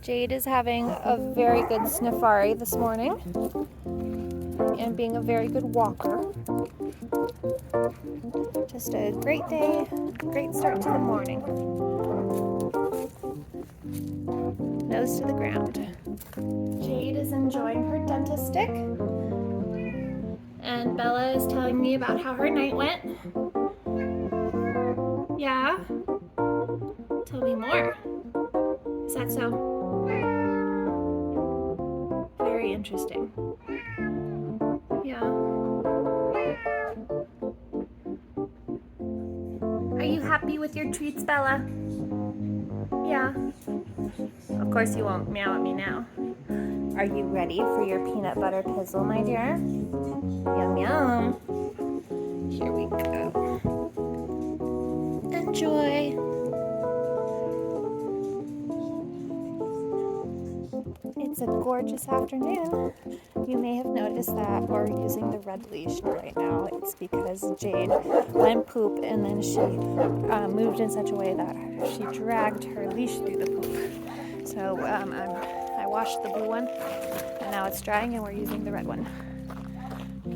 Jade is having a very good sniffari this morning and being a very good walker. Just a great day, great start to the morning. Nose to the ground. Jade is enjoying her dentist stick, and Bella is telling me about how her night went. Yeah? Tell me more. Is that so? Very interesting. Yeah. Are you happy with your treats, Bella? Yeah. Of course you won't meow at me now. Are you ready for your peanut butter pizzle, my dear? Yum yum. Here we go. Enjoy. It's a gorgeous afternoon. You may have noticed that we're using the red leash right now. It's because Jade went poop and then she moved in such a way that she dragged her leash through the poop. So I washed the blue one and now it's drying and we're using the red one.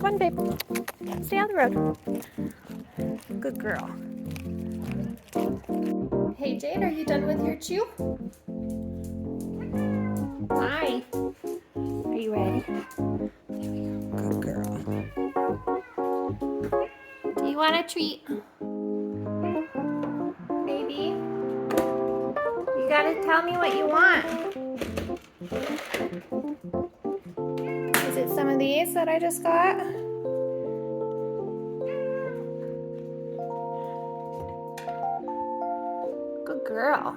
Come on, babe. Stay on the road. Good girl. Hey, Jade, are you done with your chew? Hi. Are you ready? There we go. Good girl. Do you want a treat? Baby? You gotta tell me what you want. Is it some of these that I just got? Good girl.